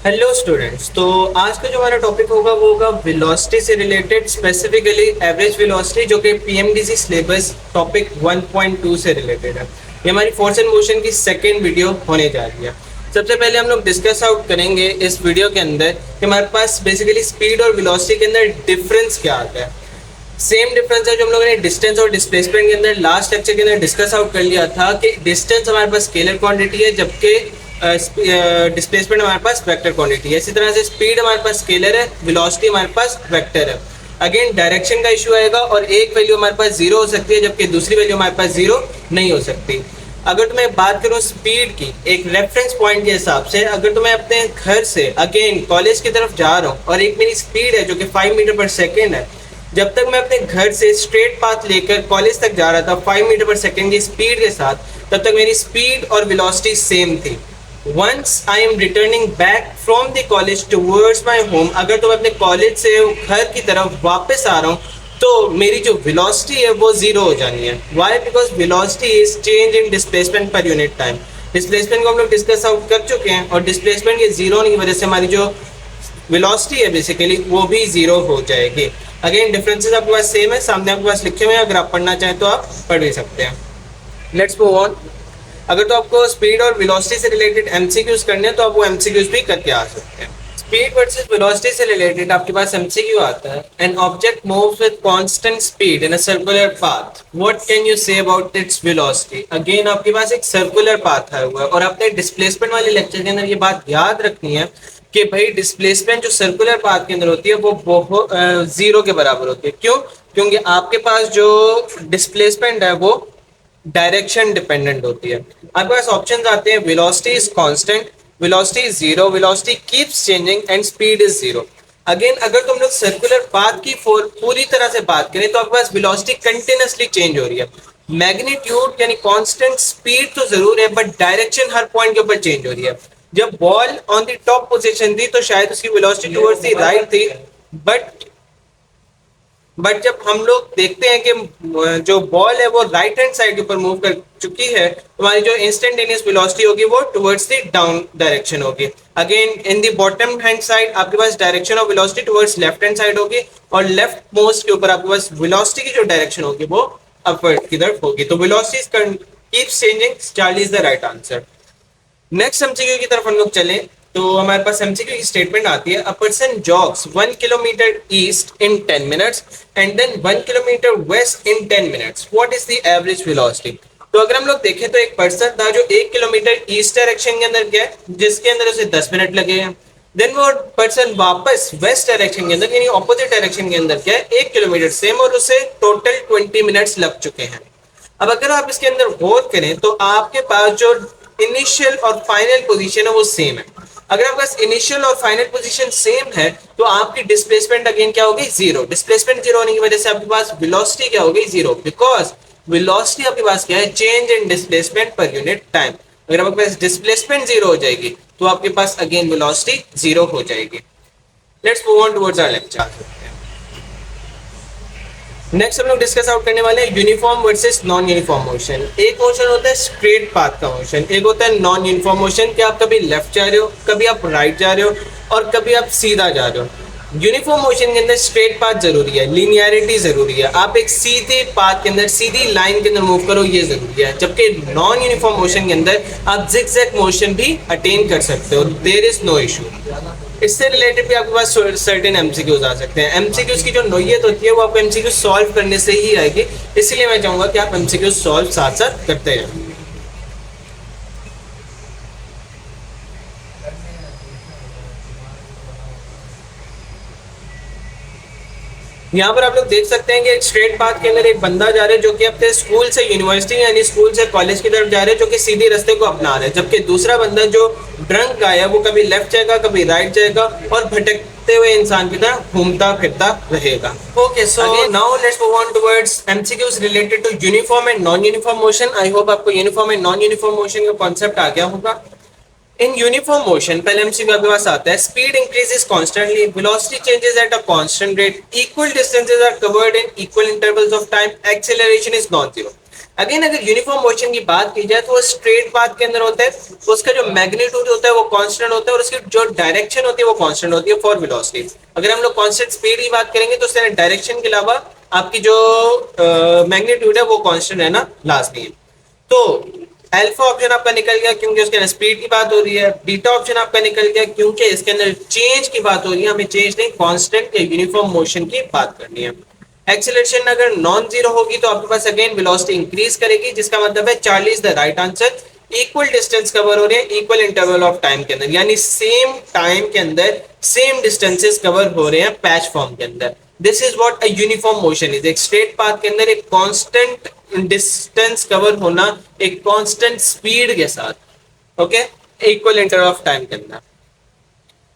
Hello students. तो आज का जो हमारा टॉपिक होगा वो होगा वेलोसिटी से रिलेटेड, स्पेसिफिकली एवरेज वेलोसिटी, जो कि पीएमडीसी सिलेबस टॉपिक 1.2 से रिलेटेड है। ये हमारी फोर्स एंड मोशन की सेकंड वीडियो होने जा रही है। सबसे पहले हम लोग डिस्कस आउट करेंगे इस वीडियो के अंदर कि हमारे पास बेसिकली स्पीड और वेलोसिटी के अंदर डिफरेंस क्या आता है। सेम डिफरेंस है जो हम लोगों ने डिस्टेंस और डिस्प्लेसमेंट के अंदर लास्ट लेक्चर के अंदर डिस्कस आउट कर लिया था कि डिस्टेंस हमारे पास स्केलर क्वांटिटी है, जबकि डिस्प्लेसमेंट हमारे पास वेक्टर क्वांटिटी है। इसी तरह से स्पीड हमारे पास स्केलर है, वेलोसिटी हमारे पास वेक्टर है। अगेन डायरेक्शन का इशू आएगा और एक वैल्यू हमारे पास जीरो हो सकती है जबकि दूसरी वैल्यू हमारे पास जीरो नहीं हो सकती। अगर तुम्हें बात करूं स्पीड की एक रेफरेंस पॉइंट के हिसाब से, अगर तो मैं अपने घर से अगेन कॉलेज की तरफ जा रहा हूं और एक मेरी स्पीड है जो कि 5 मीटर पर सेकेंड है, जब तक मैं अपने घर से स्ट्रेट पाथ लेकर कॉलेज तक जा रहा था 5 मीटर पर सेकेंड की स्पीड के साथ, तब तक मेरी स्पीड और वेलोसिटी सेम थी। Once I am returning back from the college towards my home, अगर तो मैं अपने कॉलेज से घर की तरफ वापस आ रहा हूँ तो मेरी जो वेलोसिटी है वो जीरो हो जानी है। Why? Because velocity is change in displacement per unit time. Displacement को हम लोग डिस्कस आउट कर चुके हैं और डिस्प्लेसमेंट के जीरो होने की वजह से हमारी जो वेलोसिटी है बेसिकली वो भी जीरो हो जाएगी। अगेन डिफरेंसेस आपके पास सेम है, सामने आपके पास लिखे हुए हैं, अगर आप पढ़ना चाहें तो आप पढ़ भी सकते हैं। Let's move on. अगर तो आपको स्पीड और वेलोसिटी से रिलेटेड एमसीक्यूज करने हैं तो आप वो एमसीक्यूज भी करके आ सकते हैं। स्पीड वर्सेस वेलोसिटी से रिलेटेड आपके पास एमसीक्यू आता है। An object moves with constant speed in a circular path, what can you say about its velocity. Again आपके पास एक सर्कुलर पाथ है हुआ और आपने डिस्प्लेसमेंट वाले लेक्चर के अंदर ये बात याद रखनी है कि भाई डिस्प्लेसमेंट जो सर्कुलर पाथ के अंदर होती है वो बहुत जीरो के बराबर होती है। क्यों? क्योंकि आपके पास जो डिस्प्लेसमेंट है वो डायरेक्शन डिपेंडेंट होती है। आपके पास ऑप्शंस आते हैं, velocity is constant, velocity is zero, velocity keeps changing and speed is zero. Again अगर तुम लोग सर्कुलर पाथ की पूरी तरह से बात करें तो आपके पास वेलोसिटी कंटिन्यूअसली चेंज हो रही है। मैग्नीट्यूड यानी कांस्टेंट स्पीड तो जरूर है बट डायरेक्शन हर पॉइंट के ऊपर चेंज हो रही है। जब ball on the top position थी तो शायद उसकी वेलोसिटी टुवर्ड्स द राइट थी, बट जब हम लोग देखते हैं कि जो बॉल है वो राइट हैंड साइड के ऊपर मूव कर चुकी है, हमारी जो इंस्टेंटेनियस वेलोसिटी होगी वो टुवर्ड्स द डाउन डायरेक्शन होगी। Again in the bottom hand side आपके पास direction of velocity towards left hand side होगी और लेफ्ट मोस्ट के ऊपर आपके पास वेलोसिटी की जो डायरेक्शन होगी वो अपवर्ड की तरफ होगी। तो velocity keeps changing, Charlie is the right answer. Next MCQ की तरफ हम लोग चलें तो हमारे पास एमसीक्यू की स्टेटमेंट आती है, a person jogs 1 kilometre east in 10 minutes and then 1 kilometre west in 10 minutes, what is the average velocity. तो अगर हम लोग देखें तो एक पर्सन था जो 1 किलोमीटर ईस्ट डायरेक्शन के अंदर गया जिसके अंदर उसे 10 मिनट लगे हैं। देन वो पर्सन वापस वेस्ट डायरेक्शन के अंदर यानी ऑपोजिट डायरेक्शन के अंदर गया 1 किलोमीटर सेम और उसे टोटल 20 मिनट्स लग चुके हैं। अब अगर आप इसके अंदर गौर करें तो आपके पास जो इनिशियल और फाइनल पोजीशन है वो सेम है। अगर आपके पास इनिशियल और फाइनल पोजीशन सेम है तो आपकी डिस्प्लेसमेंट अगेन क्या होगी? जीरो। डिस्प्लेसमेंट जीरो होने की वजह से आपके पास वेलोसिटी क्या होगी? जीरो। बिकॉज वेलोसिटी आपके पास क्या है? Change in displacement per unit time. अगर आपके पास डिस्प्लेसमेंट जीरो हो जाएगी तो आपके पास अगेन वेलोसिटी जीरो हो जाएगी। Let's move on towards our lecture. Next हम लोग डिस्कस आउट करने वाले हैं uniform versus non uniform motion. एक मोशन होता है स्ट्रेट पाथ का मोशन, एक होता है नॉन यूनिफॉर्म मोशन कि आप कभी लेफ्ट जा रहे हो, कभी आप राइट जा रहे हो और कभी आप सीधा जा रहे हो। यूनिफॉर्म मोशन के अंदर स्ट्रेट पाथ जरूरी है, लीनियरिटी जरूरी है, आप एक सीधे पाथ के अंदर सीधी लाइन के अंदर मूव करो ये जरूरी है। जबकि नॉन यूनिफॉर्म मोशन के अंदर आप जिगजैग मोशन भी अटेन कर सकते हो, देयर इज नो इशू। इससे रिलेटेड भी आपके पास सर्टेन एमसीक्यूज आ सकते हैं। एमसीक्यूज की जो नोयत होती है वो आपको एमसीक्यूज सॉल्व करने से ही आएगी, इसलिए मैं चाहूंगा कि आप एमसीक्यूज सॉल्व साथ साथ करते रहें। यहाँ पर आप लोग देख सकते हैं कि एक स्ट्रेट पाथ के अंदर एक बंदा जा रहा है जो कि अपने स्कूल से यूनिवर्सिटी यानी स्कूल से कॉलेज की तरफ जा रहे हैं, जो कि सीधे रास्ते को अपना रहे हैं। जबकि दूसरा बंदा जो ड्रंक आया वो कभी लेफ्ट जाएगा कभी राइट जाएगा और भटकते हुए इंसान की तरह घूमता फिरता रहेगा। Okay, so now let's move on towards MCQs related to uniform and non uniform motion. I hope आपको uniform and non uniform motion का कॉन्सेप्ट आ गया होगा। इन यूनिफॉर्म मोशन पहले एमसीक्यू आपके पास आता है, speed increases constantly, velocity changes at a constant rate, equal distances are covered in equal intervals of time, acceleration is non zero. Again अगर यूनिफॉर्म मोशन की बात की जाए तो वो स्ट्रेट पाथ के अंदर होता है, उसका जो मैग्नीट्यूड होता है वो कांस्टेंट होता है और उसकी जो डायरेक्शन होती है वो कांस्टेंट होती है फॉर वेलोसिटी। अगर हम लोग कांस्टेंट स्पीड की बात करेंगे तो उससे डायरेक्शन के अलावा आपकी जो मैग्नीट्यूड है वो कांस्टेंट रहना लाजमी है। तो अल्फा ऑप्शन आपका निकल गया क्योंकि उसके अंदर स्पीड की बात हो रही है, बीटा ऑप्शन आपका निकल गया क्योंकि इसके अंदर चेंज की बात हो रही है, हमें चेंज नहीं कांस्टेंट या यूनिफॉर्म मोशन की बात करनी है। एक्सीलरेशन अगर नॉन जीरो होगी तो आपके पास अगेन वेलोसिटी इंक्रीज करेगी, जिसका मतलब है Charlie is the right answer. Equal distance cover हो रहे हैं इक्वल इंटरवल ऑफ टाइम के अंदर, यानी सेम टाइम के अंदर सेम डिस्टेंसेस कवर हो रहे हैं पैच फॉर्म के अंदर। This is what a uniform motion is. एक स्ट्रेट पाथ के अंदर एक कांस्टेंट डिस्टेंस कवर होना एक कांस्टेंट स्पीड के साथ, okay, equal interval of time के अंदर।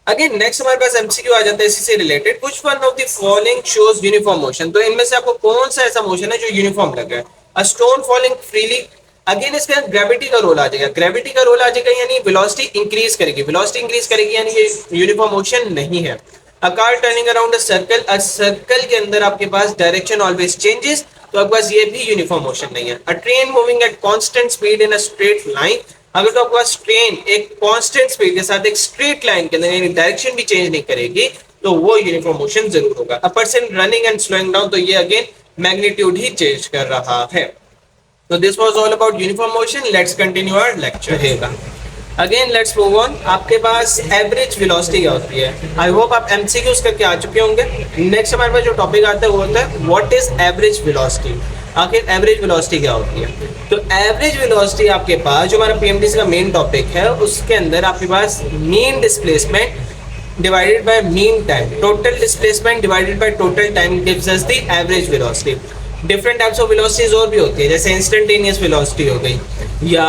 अगेन नेक्स्ट हमारे पास एमसीक्यू आ जाता है इसी से रिलेटेड। कुछ one of the following shows uniform motion, तो इनमें से आपको कौन सा ऐसा मोशन है जो यूनिफॉर्म लग रहा है? A stone falling freely, again इसके अंदर ग्रेविटी का रोल आ जाएगा, ग्रेविटी का रोल आ जाएगा यानी वेलोसिटी इंक्रीज करेगी, वेलोसिटी इंक्रीज करेगी यानी ये यूनिफॉर्म मोशन नहीं है। A car turning around a circle के अंदर आपके पास डायरेक्शन ऑलवेज चेंजेस, तो आपके पास ये भी यूनिफॉर्म मोशन नहीं है। अ train moving at constant speed in a straight line, अगर तो आपके पास ट्रेन एक कांस्टेंट स्पीड के साथ एक स्ट्रेट लाइन के अंदर यानी डायरेक्शन भी चेंज नहीं करेगी तो वो यूनिफॉर्म मोशन जरूर होगा। A person running and slowing down, तो ये अगेन मैग्नीट्यूड ही चेंज कर रहा है। तो this was all about uniform motion. Let's continue our lecture. Again let's move on. आपके पास एवरेज वेलोसिटी क्या होती है? आई होप आप एमसीक्यूज करके आ चुके होंगे। नेक्स्ट हमारे पास जो टॉपिक आता है वो होता है व्हाट इज एवरेज वेलोसिटी। आखिर एवरेज वेलोसिटी क्या होती है? तो एवरेज वेलोसिटी आपके पास जो हमारा पीएमडीसी का मेन टॉपिक है उसके अंदर आपके पास mean displacement divided by mean time, total displacement divided by total time gives us the average velocity. Different types of velocities और भी होती है, जैसे इंस्टेंटेनियस वेलोसिटी हो गई या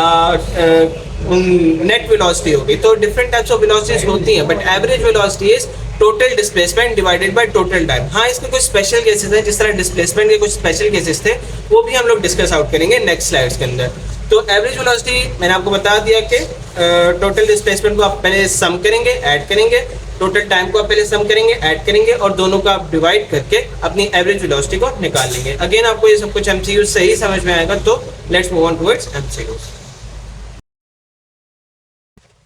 नेट वेलोसिटी हो गई, तो डिफरेंट टाइप्स ऑफ वेलोसिटीज होती हैं, but average velocity is total displacement divided by total time. हाँ, इसके कुछ स्पेशल केसेस हैं, जिस तरह डिस्प्लेसमेंट के कुछ स्पेशल केसेस थे वो भी हम लोग डिस्कस आउट करेंगे नेक्स्ट स्लाइड्स के अंदर। तो एवरेज वेलोसिटी मैंने आपको बता दिया कि टोटल डिस्प्लेसमेंट को आप पहले सम करेंगे, ऐड करेंगे, टोटल टाइम को आप पहले सम करेंगे, ऐड करेंगे और दोनों का आप डिवाइड करके अपनी एवरेज वेलोसिटी को निकाल लेंगे। अगेन आपको ये सब कुछ एमसीक्यू सही समझ में आएगा, तो let's move on towards MCQ.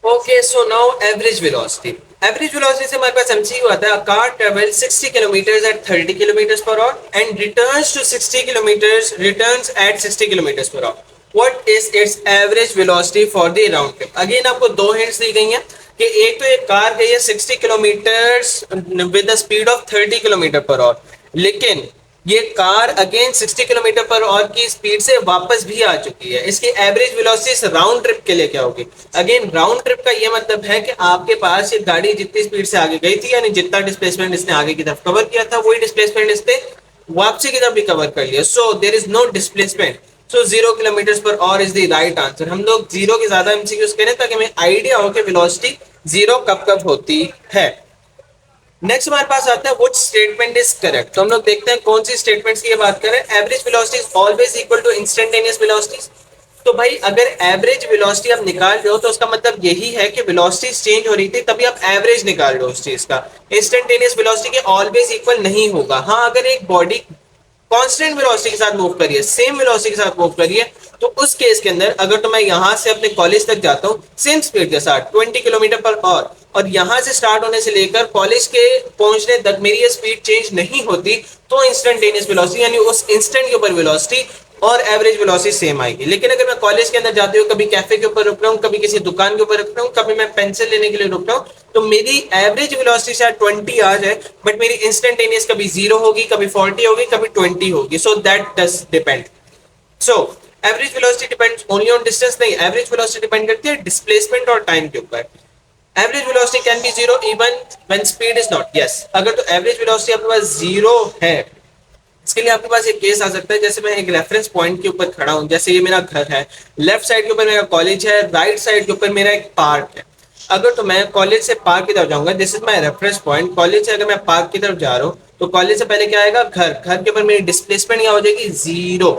Okay, so now average velocity. Average velocity से हमारे पास एमसीक्यू आता है, a car travel 60 kilometres at 30 kilometres per hour and returns to 60 kilometres returns at 60 kilometres per hour. What is its average velocity for the round trip? Again आपको दो hints दी गई हैं कि एक तो एक कार गई है 60 kilometres with the speed of 30 kilometre per our, लेकिन ये car again 60 kilometre per hour की स्पीड से वापस भी आ चुकी है। इसकी एवरेज वेलोसिटी इस राउंड ट्रिप के लिए क्या होगी? अगेन राउंड ट्रिप का ये मतलब है कि आपके पास ये गाड़ी जितनी स्पीड से आगे गई थी यानी जितना डिस्प्लेसमेंट इसने आगे की तरफ कवर किया था वही डिस्प्लेसमेंट इसने वापसी की तरफ भी कवर कर लिया। So there is no displacement, so 0 kilometre per hour is the right answer. हम लोग 0 के ज्यादा एमसीक्यूज करें ताकि हमें आइडिया हो कि वेलोसिटी 0 कब कब होती है। नेक्स्ट हमारे पास आता है व्हिच स्टेटमेंट इज करेक्ट। तो हम लोग देखते हैं कौन सी स्टेटमेंट्स की बात करें। Average velocity is always equal to instantaneous velocity. तो भाई अगर एवरेज वेलोसिटी आप निकाल रहे हो तो उसका मतलब यही है कि वेलोसिटी चेंज हो रही थी तभी आप एवरेज निकाल रहे हो उस चीज का। इंस्टेंटेनियस वेलोसिटी के ऑलवेज इक्वल नहीं होगा। हाँ, अगर एक बॉडी कांस्टेंट वेलोसिटी के साथ मूव करिए, सेम वेलोसिटी के साथ मूव करिए, तो उस केस के अंदर अगर तो मैं यहां से अपने कॉलेज तक जाता हूँ सेम स्पीड के साथ 20 किलोमीटर पर आवर और यहां से स्टार्ट होने से लेकर कॉलेज के पहुंचने तक मेरी ये स्पीड चेंज नहीं होती तो इंस्टेंटेनियस वेलोसिटी यानी उस इंस्टेंट के ऊपर वेलोसिटी और एवरेज वेलोसिटी सेम आएगी। लेकिन अगर मैं कॉलेज के अंदर जाती हूँ, कभी कैफे के ऊपर रुक रहा हूँ, कभी किसी दुकान के ऊपर रुक रहा हूँ, कभी मैं पेंसिल लेने के लिए रुक रहा हूँ, तो मेरी एवरेज वेलोसिटी शायद 20 आ जाए बट मेरी इंस्टेंटेनियस कभी 0 होगी, कभी 40 होगी, कभी 20 होगी। So that does depend. So average velocity depends only on distance नहीं, एवरेज वेलोसिटी डिपेंड करती है डिस्प्लेसमेंट और टाइम के ऊपर। Average velocity can be 0 even when speed is not. Yes, अगर तो एवरेज वेलोसिटी आपके पास 0 है, इसके लिए आपके पास एक केस आ सकता है, जैसे मैं एक रेफरेंस पॉइंट के ऊपर खड़ा हूं, जैसे ये मेरा घर है, लेफ्ट साइड के ऊपर मेरा कॉलेज है, राइट साइड के ऊपर मेरा एक पार्क है। अगर तो मैं कॉलेज से पार्क की तरफ जाऊंगा, this is my reference point, college से अगर मैं पार्क की तरफ जा रहा हूँ तो कॉलेज से पहले क्या आएगा? घर। घर के ऊपर मेरी डिस्प्लेसमेंट क्या हो जाएगी? 0।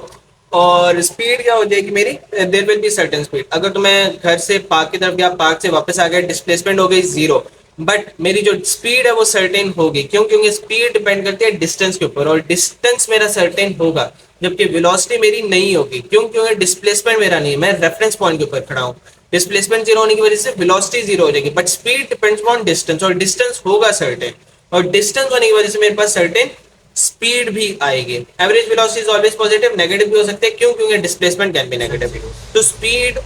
और स्पीड क्या हो जाएगी मेरी? There will be certain speed. अगर तो मैं घर से पार्क की तरफ गया, पार्क से वापस आ गया, डिस्प्लेसमेंट हो गई 0। बट मेरी जो स्पीड है वो सर्टेन होगी। क्यों? क्योंकि स्पीड डिपेंड करती है डिस्टेंस के ऊपर, और डिस्टेंस मेरा सर्टेन होगा जबकि वेलोसिटी मेरी नहीं होगी। क्यों? क्योंकि डिस्प्लेसमेंट मेरा नहीं है, मैं रेफरेंस पॉइंट के ऊपर खड़ा हूँ। डिस्प्लेसमेंट जीरो होने की वजह से वेलोसिटी जीरो हो जाएगी, but speed depends on distance, और डिस्टेंस होगा सर्टेन, और डिस्टेंस होने की वजह से मेरे पास सर्टेन स्पीड भी आएगी। Average velocity is always positive, negative भी हो सकते हैं। क्यों? क्योंकि डिस्प्लेसमेंट कैन बी नेगेटिव। तो speed,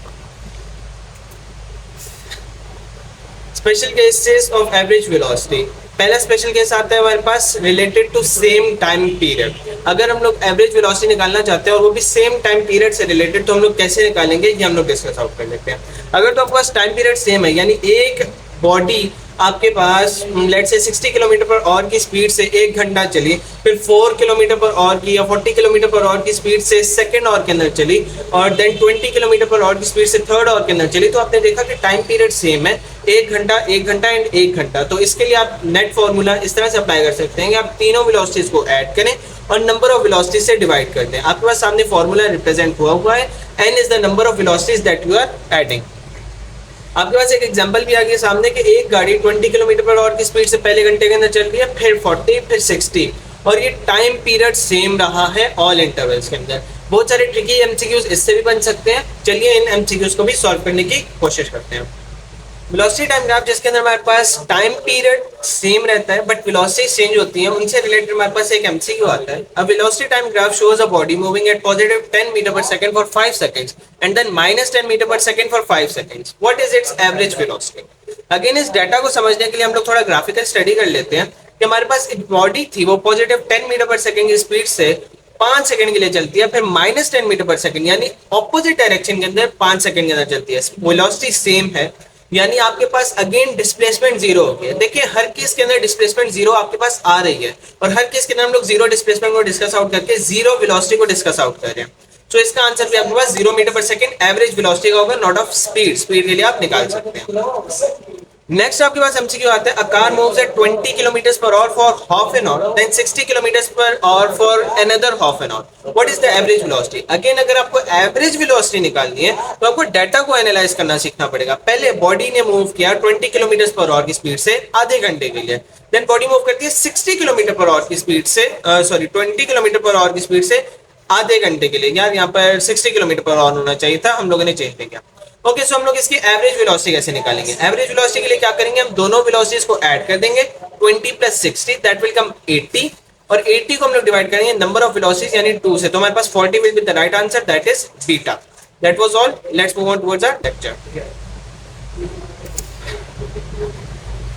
special cases of average velocity. पहला स्पेशल केस आता है हमारे पास related to same time period. अगर हम लोग एवरेज वेलोसिटी निकालना चाहते हैं और वो भी सेम टाइम पीरियड से रिलेटेड, तो हम लोग कैसे निकालेंगे ये हम लोग डिस्कस आउट कर लेते हैं। अगर तो आपके पास टाइम पीरियड सेम है, यानी एक बॉडी आपके पास लेट से 60 किलोमीटर पर आवर की स्पीड से 1 घंटा चली, फिर 4 किलोमीटर पर आवर की या 40 किलोमीटर पर आवर की स्पीड से सेकंड आवर के अंदर चली, और देन 20 किलोमीटर पर आवर की स्पीड से थर्ड आवर के अंदर चली, तो आपने देखा कि टाइम पीरियड सेम है, 1 घंटा 1 घंटा एंड 1 घंटा। तो इसके लिए आप नेट फॉर्मूला इस तरह से अप्लाई कर सकते हैं कि आप तीनों वेलोसिटीज को ऐड करें और नंबर ऑफ वेलोसिटीज से डिवाइड कर दें। आपके पास सामने फॉर्मूला रिप्रेजेंट हुआ है, n is the number of velocities that you are adding. आपके पास एक एग्जांपल भी आ गया सामने कि एक गाड़ी 20 किलोमीटर पर आवर की स्पीड से पहले घंटे के अंदर चल रही है, फिर 40, फिर 60, और ये टाइम पीरियड सेम रहा है ऑल इंटरवल्स के अंदर। बहुत सारे ट्रिकी एमसीक्यूज इससे भी बन सकते हैं। चलिए इन एमसीक्यूज को भी सॉल्व करने की कोशिश करते हैं। वेलोसिटी टाइम ग्राफ, जिसके अंदर हमारे पास टाइम पीरियड सेम रहता है बट वेलोसिटी चेंज होती है, उनसे रिलेटेड हमारे पास एक एमसीक्यू आता है। A velocity time graph shows a body moving at positive 10 meter per second for 5 seconds and then minus 10 meter per second for 5 seconds. What is its average velocity? Again इस data को समझने के लिए हम लोग थोड़ा ग्राफिकल स्टडी कर लेते हैं कि हमारे पास एक बॉडी थी, वो पॉजिटिव 10 मीटर पर सेकंड की स्पीड से 5 सेकंड के लिए चलती है, फिर माइनस 10 मीटर पर सेकंड यानी ऑपोजिट डायरेक्शन के अंदर 5 सेकंड के अंदर चलती है। वेलोसिटी सेम है, यानी आपके पास अगेन डिस्प्लेसमेंट जीरो हो गया। देखिए हर केस के अंदर डिस्प्लेसमेंट जीरो आपके पास आ रही है, और हर केस के अंदर हम लोग जीरो डिस्प्लेसमेंट को डिस्कस आउट करके जीरो वेलोसिटी को डिस्कस आउट कर रहे हैं। तो इसका आंसर भी आपके पास 0 metre per second average velocity का होगा, नॉट ऑफ स्पीड। स्पीड के लिए आप निकाल सकते हैं। नेक्स्ट आपके पास एमसीक्यू आता है, a car moves at 20 kilometre per hour for half an hour, then 60 kilometre per hour for another half an hour. What is the average velocity? Again अगर आपको एवरेज वेलोसिटी निकालनी है तो आपको डाटा को एनालाइज करना सीखना पड़ेगा। पहले बॉडी ने मूव किया 20 किलोमीटर पर आवर की स्पीड से आधे घंटे के लिए, देन बॉडी मूव करती है 60 किलोमीटर पर आवर की स्पीड से 20 किलोमीटर पर आवर की स्पीड से आधे घंटे के लिए। यार यहाँ पर 60 किलोमीटर पर आवर होना चाहिए था, हम लोगों ने चेंज किया। ओके, सो हम लोग इसकी एवरेज वेलोसिटी कैसे निकालेंगे? एवरेज वेलोसिटी के लिए क्या करेंगे, हम दोनों वेलोसिटीज को ऐड कर देंगे, 20 प्लस 60 दैट विल कम 80, और 80 को हम लोग डिवाइड करेंगे नंबर ऑफ वेलोसिटीज यानी 2 से, तो हमारे पास 40 will be the right answer, that is beta. That was all, let's move on towards our lecture.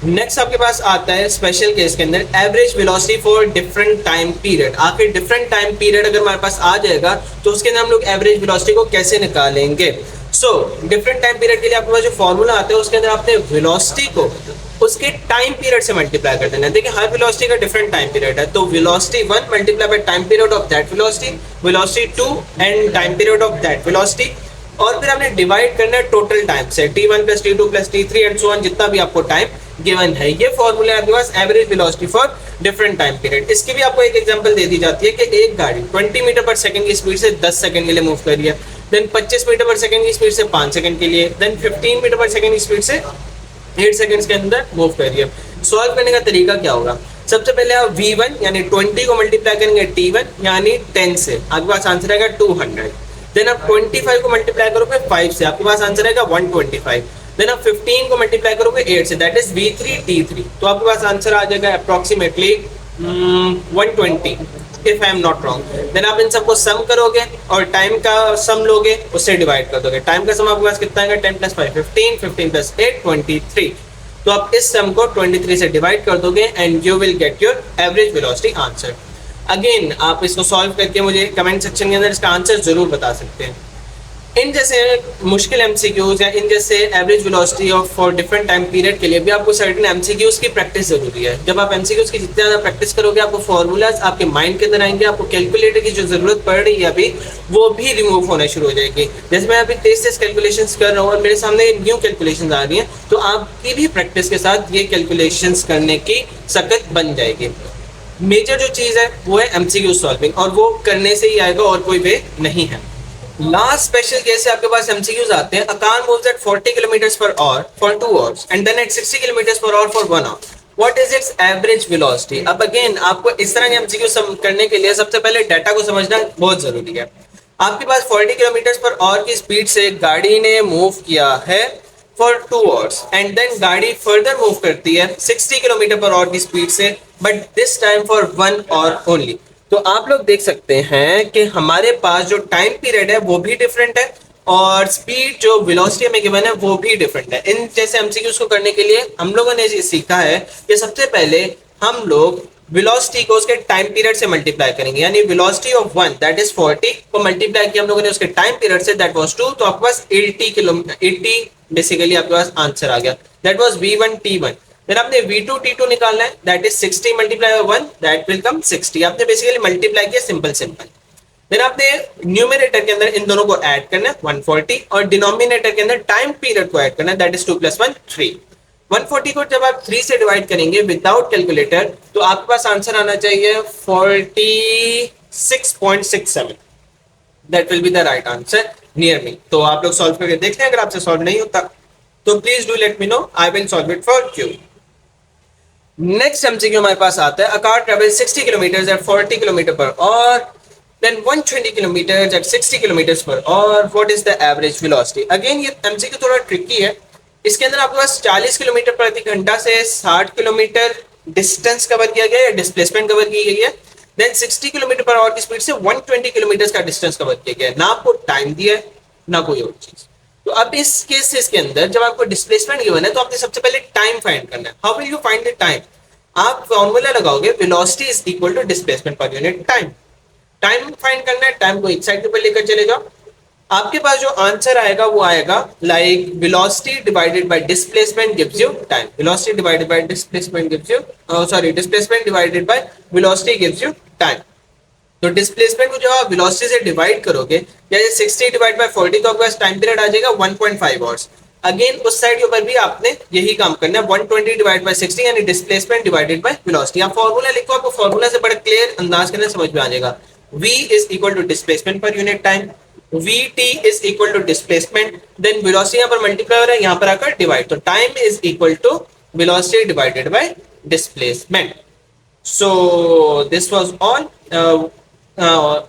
Next आपके पास आता है स्पेशल केस के अंदर average velocity for different time period. आखिर डिफरेंट टाइम पीरियड अगर हमारे पास आ जाएगा तो उसके अंदर हम लोग एवरेज वेलोसिटी को कैसे निकालेंगे? सो डिफरेंट टाइम पीरियड के लिए आपके पास जो फॉर्मूला आता है उसके अंदर आपने वेलोसिटी को उसके टाइम पीरियड से मल्टीप्लाई कर देना है। देखिए हर वेलोसिटी का डिफरेंट टाइम पीरियड है, तो velocity 1 multiply by time period of that velocity, velocity 2 and time period of that velocity, और फिर आपने डिवाइड करना है टोटल टाइम से, t1 plus t2 plus t3 and so on, जितना भी आपको टाइम गिवन है। ये फॉर्मूला है आपके पास average velocity for different time period. इसकी भी आपको एक एग्जांपल दे दी जाती है कि एक गाड़ी 20 मीटर पर सेकंड की स्पीड से 10 सेकंड के लिए मूव कर रही है, देन 25 मीटर पर सेकंड की स्पीड से 5 सेकंड के लिए, देन 15 मीटर पर सेकंड की स्पीड से 8 सेकंड्स के अंदर मूव कर रही है। सॉल्व करने का तरीका क्या होगा? सबसे पहले आप V1 यानी 20 को मल्टीप्लाई करेंगे T1 यानी 10 से, आपके पास आंसर आएगा 200। देन आप 25 को मल्टीप्लाई करोगे 5 से, आपके पास आंसर आएगा 125। देन आप 15 को मल्टीप्लाई करोगे 8 से, दैट इज V3 T3, तो आपके पास आंसर आ जाएगा approximately 120 if I am not wrong. Then आप इन सबको सम करोगे और टाइम का सम लोगे, उससे डिवाइड कर दोगे। टाइम का सम आपके पास कितना आएगा? 10 प्लस 5 15, 15 प्लस 8 23, तो आप इस सम को 23 से डिवाइड कर दोगे and you will get your average velocity answer. Again आप इसको सॉल्व करके मुझे कमेंट सेक्शन के अंदर इसका आंसर जरूर बता सकते हैं। इन जैसे मुश्किल एमसीक्यूज या इन जैसे average velocity of for different time period के लिए भी आपको सर्टेन एमसीक्यूज की प्रैक्टिस जरूरी है। जब आप एमसीक्यूज की जितनी ज़्यादा प्रैक्टिस करोगे आपको फॉर्मूलाज आपके माइंड के अंदर आएंगे, आपको कैलकुलेटर की जो जरूरत पड़ रही है अभी वो भी रिमूव होना शुरू हो जाएगी। जैसे मैं अभी तेज कैलकुलेशंस कर रहा हूँ और मेरे सामने न्यू कैलकुलेशंस आ रही हैं, तो आपकी भी प्रैक्टिस के साथ ये कैलकुलेशंस करने की सकत बन जाएगी। मेजर जो चीज़ है वो है एमसीक्यू सॉल्विंग, और वो करने से ही आएगा और कोई वे नहीं है। लास्ट स्पेशल केस से आपके पास एमसीक्यूज आते हैं. A car moves at 40 kilometres per hour for 2 hours and then at 60 kilometres per hour for 1 hour. What is its average velocity? अब अगेन आपको इस तरह के एमसीक्यू करने के लिए सबसे पहले डाटा को समझना बहुत जरूरी है. आपके पास 40 किलोमीटर्स पर आवर की स्पीड से गाड़ी ने मूव किया है फॉर 2 आवर्स एंड देन गाड़ी फर्दर मूव करती है 60 किलोमीटर पर आवर की स्पीड से, but this time for 1 hour only. तो आप लोग देख सकते हैं कि हमारे पास जो टाइम पीरियड है वो भी डिफरेंट है और स्पीड जो वेलोसिटी हमें गिवन है वो भी डिफरेंट है. इन जैसे एमसीक्यूज को करने के लिए हम लोगों ने ये सीखा है कि सबसे पहले हम लोग वेलोसिटी को उसके टाइम पीरियड से मल्टीप्लाई करेंगे, यानी वेलोसिटी ऑफ 1 दैट इज 40 को मल्टीप्लाई किया हम लोगों ने उसके time period say that was 2, तो आपके पास 80 किलोमीटर 80 बेसिकली आपके पास आंसर आ गया. That was v1 t1. Then आपने v2 t2 निकालना है, that is 60 multiply by 1 that will come 60. आपने बेसिकली मल्टीप्लाई किया सिंपल. देन आपने न्यूमरेटर के अंदर इन दोनों को ऐड करना है 140 और डिनोमिनेटर के अंदर टाइम पीरियड को ऐड करना है, दैट इज 2 + 1 3. 140 को जब आप 3 से डिवाइड करेंगे विदाउट कैलकुलेटर तो आपके पास आंसर आना चाहिए 46.67. That will be the right answer near me. तो आप लोग सॉल्व करके देख लें. अगर आपसे सॉल्व नहीं होता तो please do let me know, I will solve it for you. Next MCQ हमारे पास आता है. A car travels 60 kilometre at 40 kilometre per hour then 120 kilometers at 60 kilometers per hour. What is the average velocity? Again ये MCQ थोड़ा tricky है. इसके अंदर आपके पास 40 किलोमीटर प्रति घंटा से 60 किलोमीटर डिस्टेंस कवर किया गया है, डिस्प्लेसमेंट कवर की गई है. देन 60 किलोमीटर पर आवर की स्पीड से 120 किलोमीटर का डिस्टेंस कवर किया गया है. ना आपको टाइम दिया है ना कोई और चीज. तो अब इस केस के अंदर जब आपको डिस्प्लेसमेंट गिवन है तो आपने सबसे पहले टाइम फाइंड करना है. How will you find the time? आप फॉर्मूला लगाओगे velocity is equal to displacement per unit time. Time find करना है, टाइम को एक साइड के ऊपर लेकर चले जाओ. आपके पास जो आंसर आएगा वो आएगा like velocity divided by displacement gives you time. Velocity divided by displacement gives you displacement divided by velocity gives you time. तो डिस्प्लेसमेंट को जब आप वेलोसिटी से डिवाइड करोगे, जैसे 60 डिवाइड बाय 40 तो आपके पास टाइम पीरियड आ जाएगा 1.5 आवर्स. अगेन उस साइड के ऊपर भी आपने यही काम करना है 120 डिवाइड बाय 60 यानी डिस्प्लेसमेंट डिवाइडेड बाय वेलोसिटी. आप फॉर्मूला लिखो, आपको फॉर्मूला से बड़ा क्लियर अंदाज के अंदर समझ में आ जाएगा. V is equal to displacement per unit time, Vt is equal to displacement, then velocity यहाँ पर multiply हो रहा है, यहाँ पर आकर divide, तो time is equal to velocity divided by displacement. So this was all.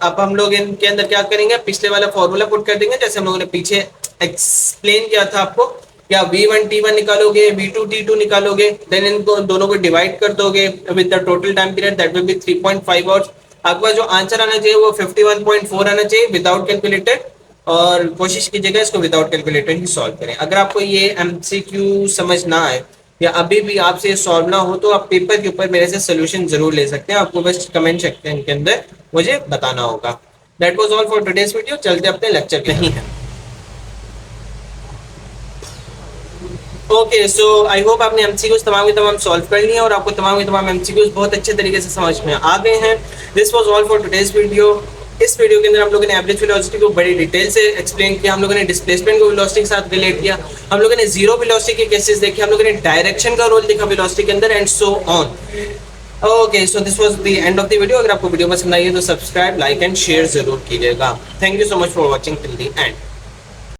अब हम लोग इनके अंदर क्या करेंगे, पिछले वाला फॉर्मूला पुट कर देंगे जैसे हम लोगों ने पीछे एक्सप्लेन किया था आपको. या v1 t1 निकालोगे, v2 t2 निकालोगे, देन इनको दोनों को डिवाइड कर दोगे with the total time period that will be 3.5 hours. आपके पास जो आंसर आना चाहिए वो 51.4 आना चाहिए विदाउट कैलकुलेटर, और कोशिश कीजिएगा इसको विदाउट कैलकुलेटर ही सॉल्व करें. अगर आपको ये एमसीक्यू समझ ना आए या अभी भी आपसे सॉल्व ना हो तो आप पेपर के ऊपर मेरे से सोल्यूशन जरूर ले सकते हैं. आपको बस कमेंट सेक्शन के अंदर मुझे बताना होगा. That was all for today's video. चलते अपने लेक्चर पे. नहीं है ओके. सो आई होप आपने एमसीक्यूज तमाम के तमाम सॉल्व कर लिए और आपको तमाम के तमाम एमसीक्यूज बहुत अच्छे तरीके से समझ में आ गए हैं. This was all for today's video. इस वीडियो के अंदर हम लोगों ने एवरेज वेलोसिटी को बड़ी डिटेल से एक्सप्लेन किया. हम लोगों ने डिस्प्लेसमेंट को वेलोसिटी के साथ रिलेट किया. हम लोगों ने जीरो वेलोसिटी के केसेस देखे. हम लोगों ने डायरेक्शन का रोल देखा वेलोसिटी के अंदर and so on. Okay, so this was the end of the video. अगर आपको वीडियो पसंद आई है तो सब्सक्राइब, लाइक एंड शेयर जरूर कीजिएगा. Thank you so much for watching till the end.